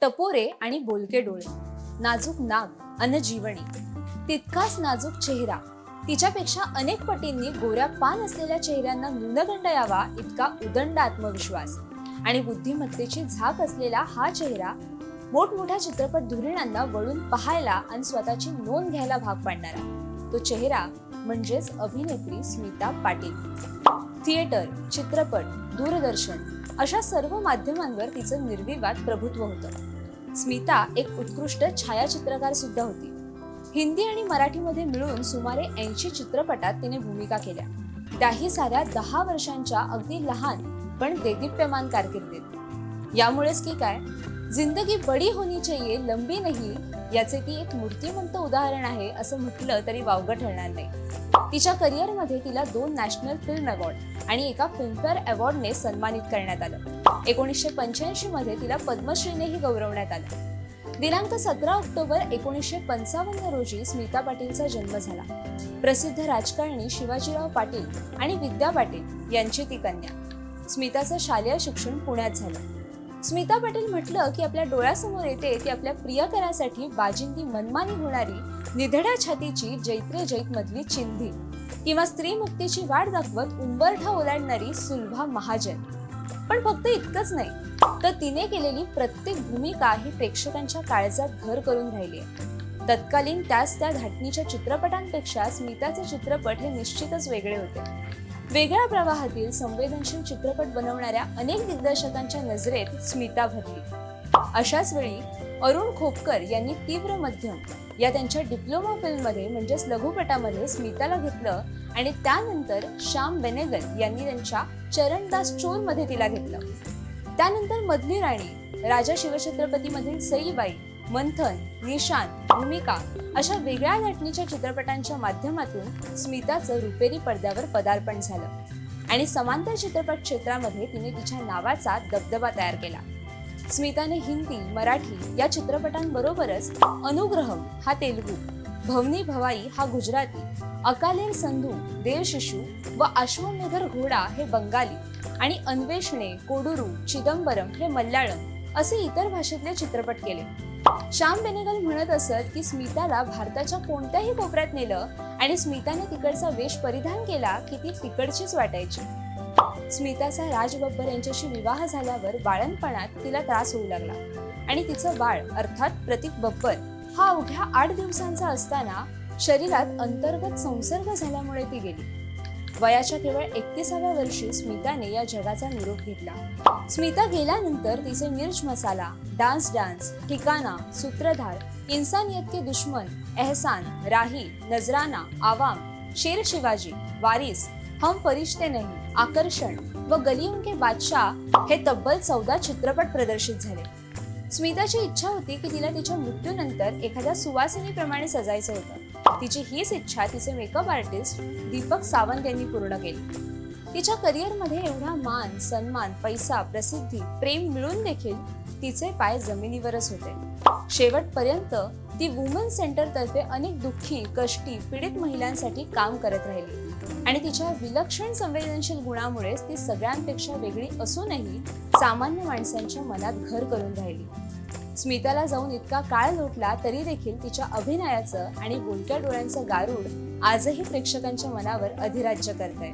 टपोरे आणि बोलके डोळे, नाजूक नाक अन जीवणी, तितकाच नाजूक चेहरा, तिच्यापेक्षा अनेक पटींनी गोऱ्या पान असलेल्या चेहऱ्यांना न्यूनगंड यावा इतका उदंड आत्मविश्वास आणि बुद्धिमत्तेची झाक असलेला हा चेहरा मोठमोठ्या चित्रपट धुरीणांना वळून पाहायला आणि स्वतःची नोंद घ्यायला भाग पाडणारा तो चेहरा म्हणजेच अभिनेत्री स्मिता पाटील. थिएटर, चित्रपट, दूरदर्शन अशा सर्व माध्यमांवर तिचं निर्विवाद प्रभुत्व होतं. स्मिता एक उत्कृष्ट छायाचित्रकार सुद्धा होती. हिंदी आणि मराठीमध्ये मिळून सुमारे 80 चित्रपटात तिने भूमिका केल्या, त्याही साऱ्या 10 वर्षांच्या अगदी लहान पण देदीप्यमान कारकिर्दीत. यामुळेच की काय, जिंदगी बडी होनी चाहिए लंबी नाही याचे ती एक मूर्तिमंत उदाहरण आहे असं म्हटलं तरी वावगं ठरणार नाही. तिच्या करिअरमध्ये तिला 2 नॅशनल फिल्म अवॉर्ड आणि एका फिल्मफेअर अवॉर्डने सन्मानित करण्यात आलं. 1985 मध्ये तिला पद्मश्रीनेही गौरवण्यात आलं. दिनांक 17 ऑक्टोबर 1955 रोजी स्मिता पाटीलचा जन्म झाला. प्रसिद्ध राजकारणी शिवाजीराव पाटील आणि विद्या पाटील यांची ती कन्या. स्मिताचं शालेय शिक्षण पुण्यात झालं. स्मिता पाटील म्हटलं की आपल्या डोळ्यासमोर येते ती आपल्या प्रियकरासाठी बाजिंदी मनमानी होणारी, निधड्या छातीची जैत्रे जैत मधली चिंधी किंवा स्त्री मुक्तीची वाट दाखवत उंबरठा ओलांडणारी सुलभा महाजन. पण फक्त इतकंच नाही, तर तिने केलेली प्रत्येक भूमिका ही प्रेक्षकांच्या काळजात घर करून राहिली आहे. तत्कालीन त्या धाटणीच्या चित्रपटांपेक्षा स्मिताचे चित्रपट हे निश्चितच वेगळे होते. वेगळ्या प्रवाहातील संवेदनशील चित्रपट बनवणाऱ्या अनेक दिग्दर्शकांच्या नजरेत स्मिता भरली. अशाच वेळी अरुण खोपकर यांनी तीव्र मध्यम या त्यांच्या डिप्लोमा फिल्ममध्ये म्हणजेच लघुपटामध्ये स्मिताला घेतलं आणि त्यानंतर श्याम बेनेगल यांनी त्यांच्या चरणदास चोर मध्ये तिला घेतलं. त्यानंतर मधली राणी, राजा शिवछत्रपतीमधील सईबाई, मंथन, निशान, भूमिका अशा वेगळ्या धाटणीच्या चित्रपटांच्या माध्यमातून स्मिताचं रुपेरी पडद्यावर पदार्पण झालं आणि समांतर चित्रपट क्षेत्रामध्ये तिने तिच्या नावाचा दबदबा तयार केला. स्मिताने हिंदी, मराठी या चित्रपटांबरोबरच अनुग्रहम हा तेलुगू, भवनी भवाई हा गुजराती, अकालेर संधू, देवशिशु व अश्वमेधर घोडा हे बंगाली आणि अन्वेषणे, कोडुरू, चिदंबरम हे मल्याळम असे इतर भाषेतले चित्रपट केले. श्याम बेनेगल म्हणत असत की स्मिताला भारताच्या कोणत्याही कोपऱ्यात नेलं आणि स्मिताने तिकडचा वेश परिधान केला की ती तिकडचीच वाटायची. स्मिताचा राज बब्बर यांच्याशी विवाह झाल्यावर बाळंतपणात तिला त्रास होऊ लागला आणि तिचं बाळ अर्थात प्रतीक बब्बर हा अवघ्या 8 दिवसांचा असताना शरीरात अंतर्गत संसर्ग झाल्यामुळे ती गेली. वयाच्या केवळ 31व्या वर्षी स्मिताने या जगाचा निरोप घेतला. स्मिता गेल्यानंतर तिचे मिर्च मसाला, डान्स, ठिकाना, सूत्रधार, इंसानियत के दुश्मन, एहसान, राही, नजराना, आवाम, शेर शिवाजी, वारिस, हम फरिश्ते नहीं, आकर्षण व गलियों के बादशाह हे तब्बल 14 चित्रपट प्रदर्शित झाले. स्मिताची इच्छा होती की तिला तिच्या मृत्यूनंतर एखाद्या सुवासिनीप्रमाणे सजायचं होतं. तिची हीच इच्छा तिचे मेकअप आर्टिस्ट दीपक सावंत यांनी पूर्ण केली. तिच्या करिअरमध्ये एवढा मान, सन्मान, पैसा, प्रसिद्धी, प्रेम मिळून देखील तिचे पाय जमिनीवरच होते. शेवटपर्यंत ती वुमन सेंटर तर्फे अनेक दुःखी, कष्टी, पीडित महिलांसाठी काम करत राहिली आणि तिच्या विलक्षण संवेदनशील गुणामुळेच ती सगळ्यांपेक्षा वेगळी असूनही सामान्य माणसांच्या मनात घर करून राहिली. स्मिताला जाऊन इतका काळ लोटला तरी देखील तिच्या अभिनयाचं आणि बोलक्या डोळ्यांचं गारुड आजही प्रेक्षकांच्या मनावर अधिराज्य करतंय.